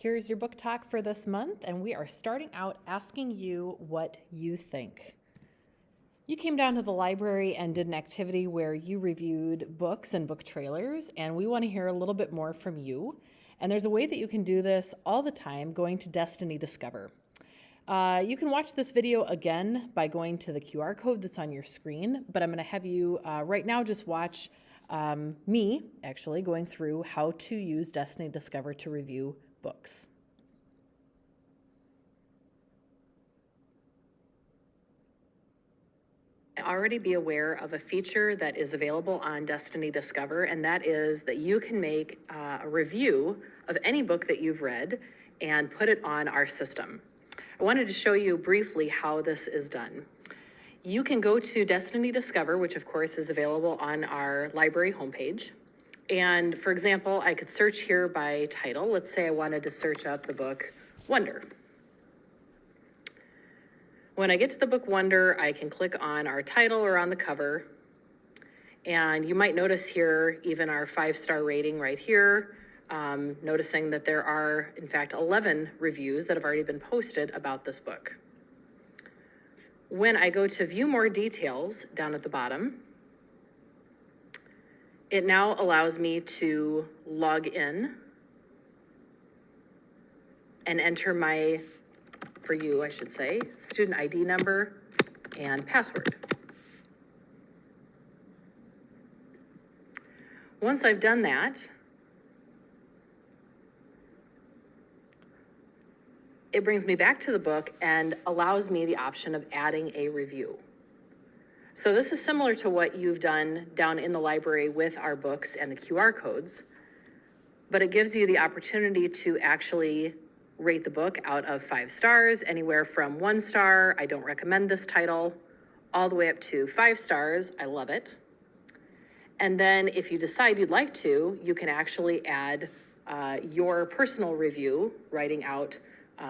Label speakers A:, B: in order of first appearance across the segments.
A: Here's your book talk for this month, and we are starting out asking you what you think. You came down to the library and did an activity where you reviewed books and book trailers, and we want to hear a little bit more from you. And there's a way that you can do this all the time, going to Destiny Discover. You can watch this video again by going to the QR code that's on your screen, but I'm going to have you right now just watch me actually going through how to use Destiny Discover to review books. Already be aware of a feature that is available on Destiny Discover, and that is that you can make a review of any book that you've read and put it on our system. I wanted to show you briefly how this is done. You can go to Destiny Discover, which of course is available on our library homepage. And for example, I could search here by title. Let's say I wanted to search up the book Wonder. When I get to the book Wonder, I can click on our title or on the cover. And you might notice here even our 5-star rating right here, noticing that there are, in fact, 11 reviews that have already been posted about this book. When I go to view more details down at the bottom, it now allows me to log in and enter my, for you, I should say, student ID number and password. Once I've done that, it brings me back to the book and allows me the option of adding a review. So this is similar to what you've done down in the library with our books and the QR codes, but it gives you the opportunity to actually rate the book out of 5 stars, anywhere from 1 star, I don't recommend this title, all the way up to 5 stars, I love it. And then if you decide you'd like to, you can actually add your personal review, writing out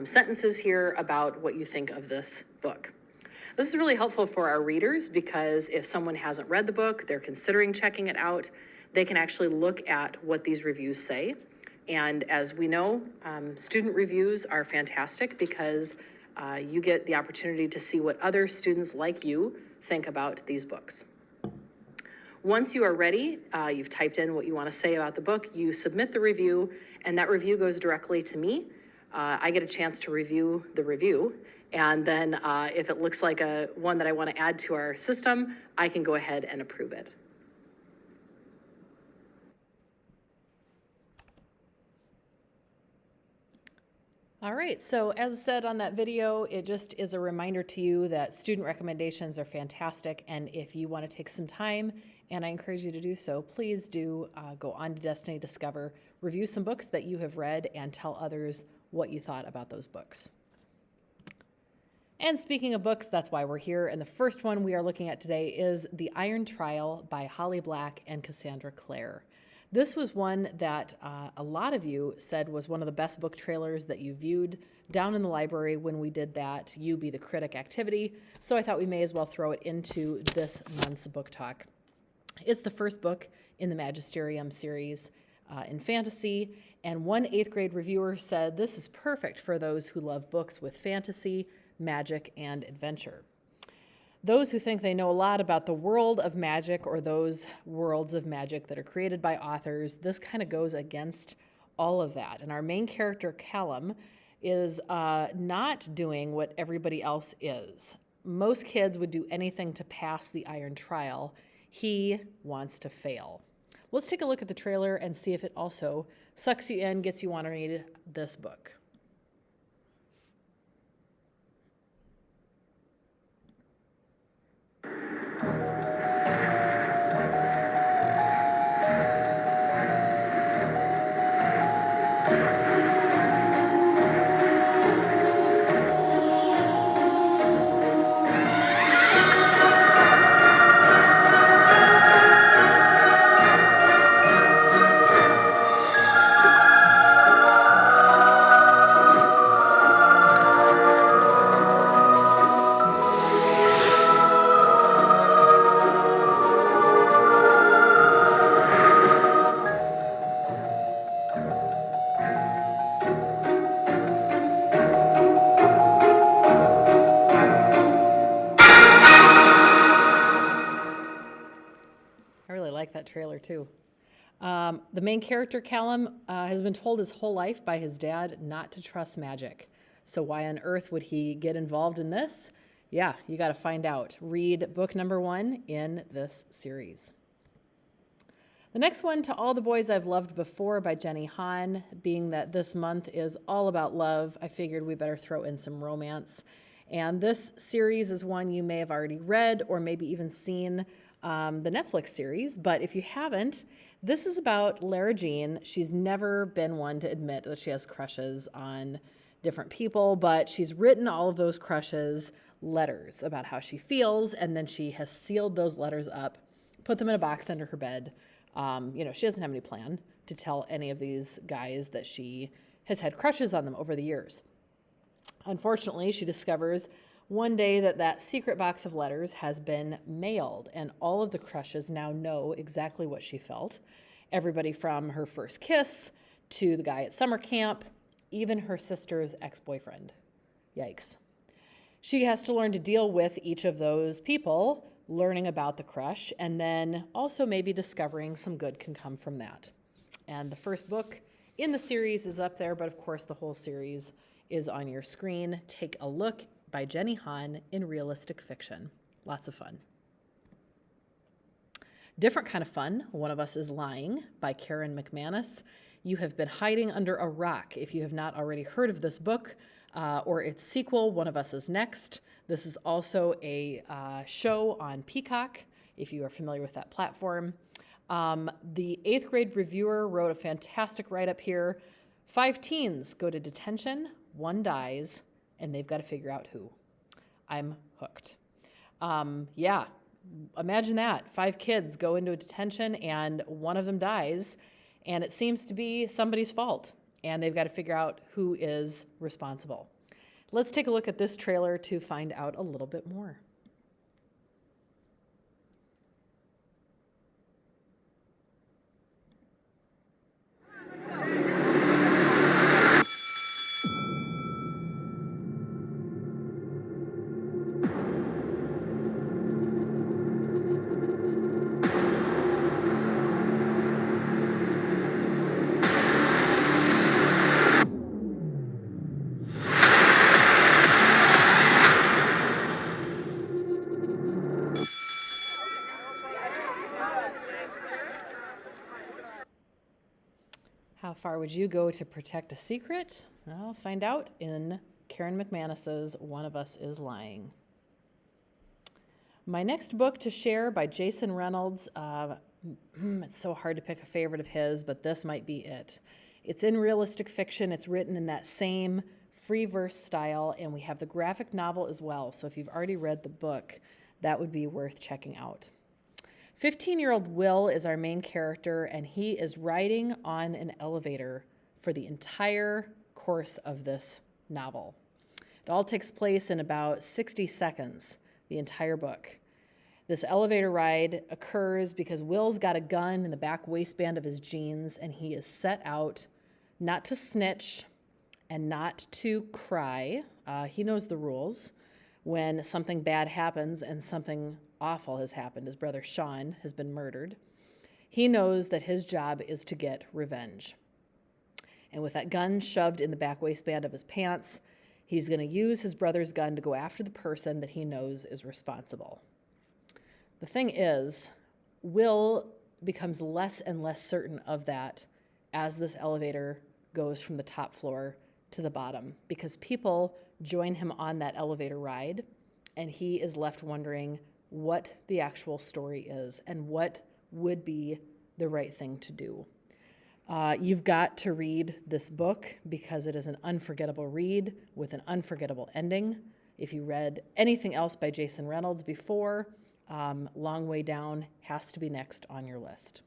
A: sentences here about what you think of this book. This is really helpful for our readers because if someone hasn't read the book, they're considering checking it out, they can actually look at what these reviews say. And as we know, student reviews are fantastic because you get the opportunity to see what other students like you think about these books. Once you are ready, you've typed in what you want to say about the book, you submit the review, and that review goes directly to me. I get a chance to review the review, and then if it looks like one that I want to add to our system, I can go ahead and approve it. All right, so as said on that video, it just is a reminder to you that student recommendations are fantastic, and if you want to take some time, and I encourage you to do so, please do go on to Destiny Discover, review some books that you have read, and tell others what you thought about those books. And speaking of books, that's why we're here, and the first one we are looking at today is The Iron Trial by Holly Black and Cassandra Clare. This was one that a lot of you said was one of the best book trailers that you viewed down in the library when we did that You Be the Critic activity, so I thought we may as well throw it into this month's book talk. It's the first book in the Magisterium series in fantasy, and one 8th grade reviewer said this is perfect for those who love books with fantasy, magic, and adventure. Those who think they know a lot about the world of magic or those worlds of magic that are created by authors, this kind of goes against all of that. And our main character, Callum, is not doing what everybody else is. Most kids would do anything to pass the Iron Trial. He wants to fail. Let's take a look at the trailer and see if it also sucks you in, gets you want to read this book. trailer too. The main character, Callum, has been told his whole life by his dad not to trust magic. So why on earth would he get involved in this? Yeah, you got to find out. Read book number 1 in this series. The next one, To All the Boys I've Loved Before by Jenny Han. Being that this month is all about love, I figured we better throw in some romance. And this series is one you may have already read or maybe even seen the Netflix series. But if you haven't, this is about Lara Jean. She's never been one to admit that she has crushes on different people, but she's written all of those crushes letters about how she feels, and then she has sealed those letters up, put them in a box under her bed. She doesn't have any plan to tell any of these guys that she has had crushes on them over the years. Unfortunately, she discovers one day that that secret box of letters has been mailed, and all of the crushes now know exactly what she felt. Everybody from her first kiss to the guy at summer camp, even her sister's ex-boyfriend. Yikes. She has to learn to deal with each of those people, learning about the crush, and then also maybe discovering some good can come from that. And the first book in the series is up there, but of course the whole series is on your screen. Take a look, by Jenny Han in Realistic Fiction. Lots of fun. Different kind of fun, One of Us is Lying by Karen McManus. You have been hiding under a rock if you have not already heard of this book or its sequel, One of Us is Next. This is also a show on Peacock, if you are familiar with that platform. The 8th grade reviewer wrote a fantastic write-up here. 5 teens go to detention, 1 dies, and they've got to figure out who. I'm hooked. Imagine that. 5 kids go into a detention and one of them dies, and it seems to be somebody's fault, and they've got to figure out who is responsible. Let's take a look at this trailer to find out a little bit more. How far would you go to protect a secret? I'll find out in Karen McManus's One of Us is Lying. My next book to share by Jason Reynolds. It's so hard to pick a favorite of his, but this might be it. It's in Realistic Fiction. It's written in that same free verse style, and we have the graphic novel as well. So if you've already read the book, that would be worth checking out. 15-year-old Will is our main character, and he is riding on an elevator for the entire course of this novel. It all takes place in about 60 seconds, the entire book. This elevator ride occurs because Will's got a gun in the back waistband of his jeans, and he is set out not to snitch and not to cry. He knows the rules. When something bad happens and something awful has happened, his brother Sean has been murdered, he knows that his job is to get revenge. And with that gun shoved in the back waistband of his pants, he's going to use his brother's gun to go after the person that he knows is responsible. The thing is, Will becomes less and less certain of that as this elevator goes from the top floor to the bottom, because people join him on that elevator ride, and he is left wondering what the actual story is and what would be the right thing to do. You've got to read this book because it is an unforgettable read with an unforgettable ending. If you read anything else by Jason Reynolds before, Long Way Down has to be next on your list.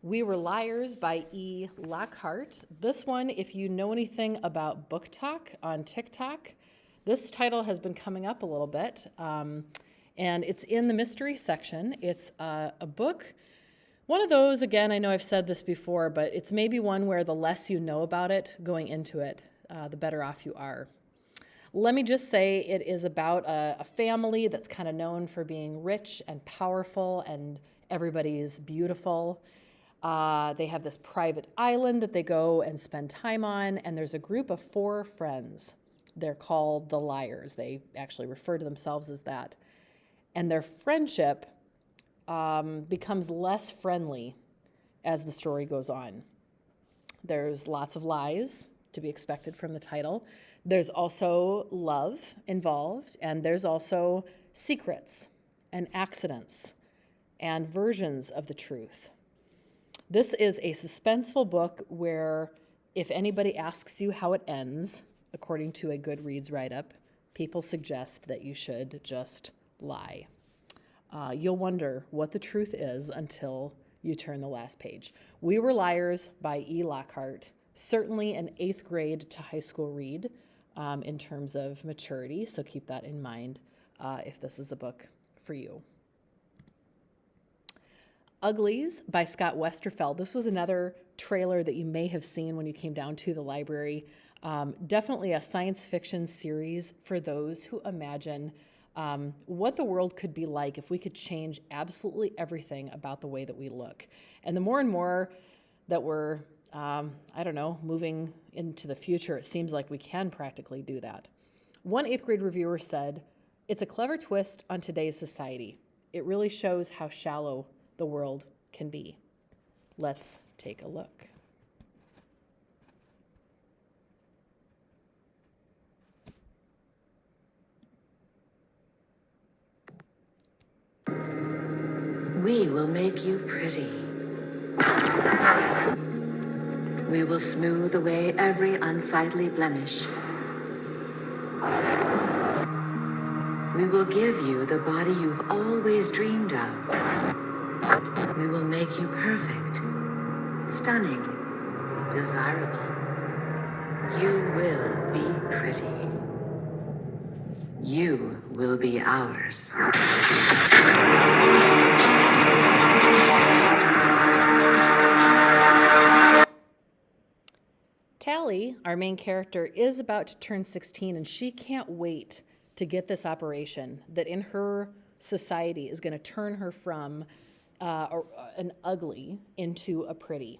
A: We Were Liars by E. Lockhart. This one, if you know anything about Book Talk on TikTok, this title has been coming up a little bit, and it's in the mystery section. It's a book, one of those, again, I know I've said this before, but it's maybe one where the less you know about it going into it, the better off you are. Let me just say it is about a family that's kind of known for being rich and powerful and everybody's beautiful. They have this private island that they go and spend time on, and there's a group of 4 friends. They're called the Liars. They actually refer to themselves as that. And their friendship becomes less friendly as the story goes on. There's lots of lies, to be expected from the title. There's also love involved, and there's also secrets and accidents and versions of the truth. This is a suspenseful book where if anybody asks you how it ends, according to a Goodreads write-up, people suggest that you should just lie. You'll wonder what the truth is until you turn the last page. We Were Liars by E. Lockhart, certainly an 8th grade to high school read in terms of maturity, so keep that in mind if this is a book for you. Uglies by Scott Westerfeld. This was another trailer that you may have seen when you came down to the library. Definitely a science fiction series for those who imagine what the world could be like if we could change absolutely everything about the way that we look. And the more and more that we're, moving into the future, it seems like we can practically do that. One 8th grade reviewer said, "It's a clever twist on today's society. It really shows how shallow the world can be." Let's take a look.
B: We will make you pretty. We will smooth away every unsightly blemish. We will give you the body you've always dreamed of. We will make you perfect, stunning, desirable. You will be pretty. You will be ours.
A: Tally, our main character, is about to turn 16, and she can't wait to get this operation that in her society is going to turn her from an ugly into a pretty.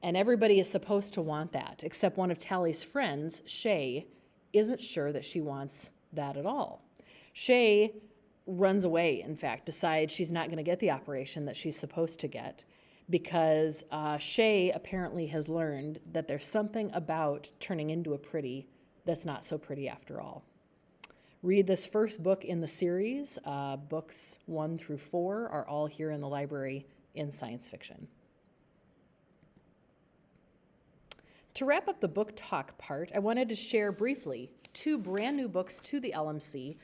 A: And everybody is supposed to want that, except one of Tally's friends, Shay, isn't sure that she wants that at all. Shay runs away, in fact, decides she's not going to get the operation that she's supposed to get because Shay apparently has learned that there's something about turning into a pretty that's not so pretty after all. Read this first book in the series. Books 1 through 4 are all here in the library in science fiction. To wrap up the book talk part, I wanted to share briefly 2 brand new books to the LMC,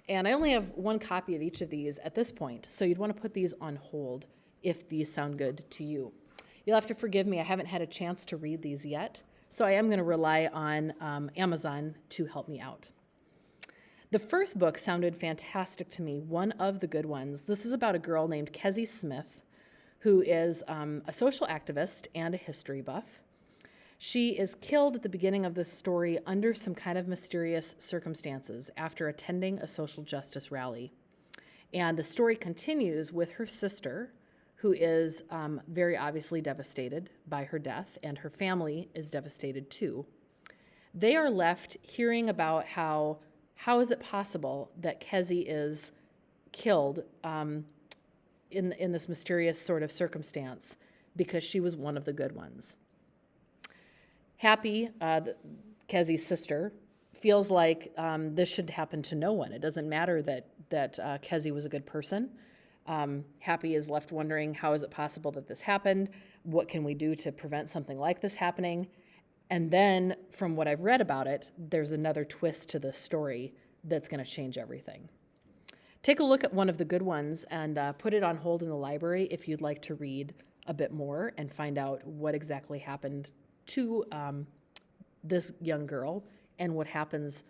A: and I only have 1 copy of each of these at this point, so you'd want to put these on hold if these sound good to you. You'll have to forgive me, I haven't had a chance to read these yet, so I am going to rely on Amazon to help me out. The first book sounded fantastic to me, one of the good ones. This is about a girl named Kezzie Smith, who is a social activist and a history buff. She is killed at the beginning of this story under some kind of mysterious circumstances after attending a social justice rally. And the story continues with her sister, who is very obviously devastated by her death, and her family is devastated too. They are left hearing about how is it possible that Kezzie is killed in this mysterious sort of circumstance because she was one of the good ones. Happy, Kezzie's sister, feels like this should happen to no one. It doesn't matter that Kezzie was a good person. Happy is left wondering, how is it possible that this happened? What can we do to prevent something like this happening? And then, from what I've read about it, there's another twist to this story that's going to change everything. Take a look at one of the good ones and put it on hold in the library if you'd like to read a bit more and find out what exactly happened to this young girl and what happens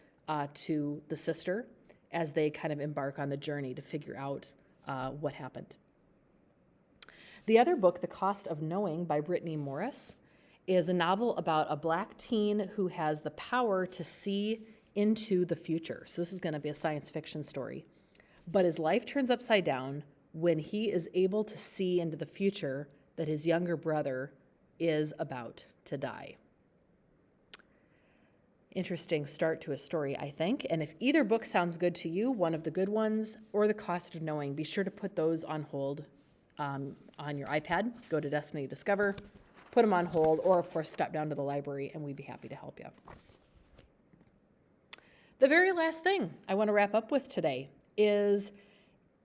A: to the sister as they kind of embark on the journey to figure out what happened. The other book, The Cost of Knowing by Brittany Morris, is a novel about a Black teen who has the power to see into the future. So this is going to be a science fiction story. But his life turns upside down when he is able to see into the future that his younger brother is about to die. Interesting start to a story, I think. And if either book sounds good to you, one of the good ones or The Cost of Knowing, be sure to put those on hold on your iPad. Go to Destiny Discover, put them on hold, or of course stop down to the library and we'd be happy to help you. The very last thing I want to wrap up with today is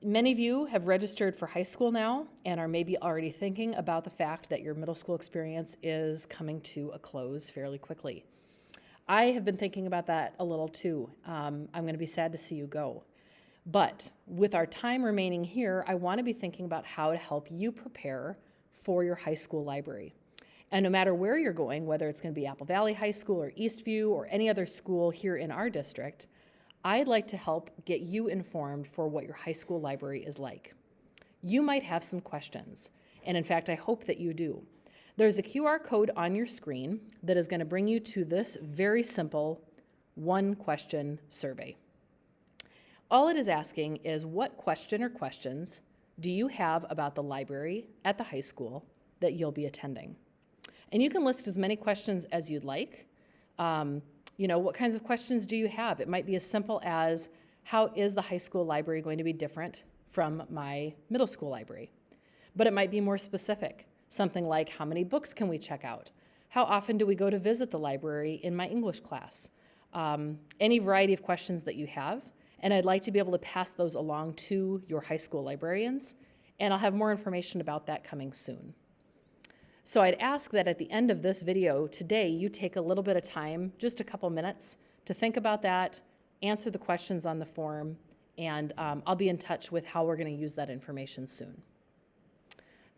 A: many of you have registered for high school now and are maybe already thinking about the fact that your middle school experience is coming to a close fairly quickly. I have been thinking about that a little too. I'm going to be sad to see you go. But with our time remaining here, I want to be thinking about how to help you prepare for your high school library. And no matter where you're going, whether it's going to be Apple Valley High School or Eastview or any other school here in our district, I'd like to help get you informed for what your high school library is like. You might have some questions, and in fact, I hope that you do. There's a QR code on your screen that is going to bring you to this very simple one-question survey. All it is asking is what question or questions do you have about the library at the high school that you'll be attending? And you can list as many questions as you'd like. What kinds of questions do you have? It might be as simple as, how is the high school library going to be different from my middle school library? But it might be more specific. Something like, how many books can we check out? How often do we go to visit the library in my English class? Any variety of questions that you have. And I'd like to be able to pass those along to your high school librarians. And I'll have more information about that coming soon. So I'd ask that at the end of this video today, you take a little bit of time, just a couple minutes, to think about that, answer the questions on the form, and I'll be in touch with how we're going to use that information soon.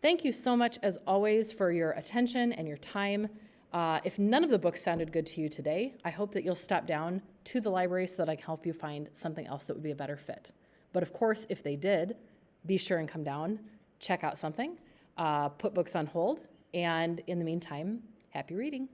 A: Thank you so much, as always, for your attention and your time. If none of the books sounded good to you today, I hope that you'll stop down to the library so that I can help you find something else that would be a better fit. But of course, if they did, be sure and come down, check out something, put books on hold, and in the meantime, happy reading.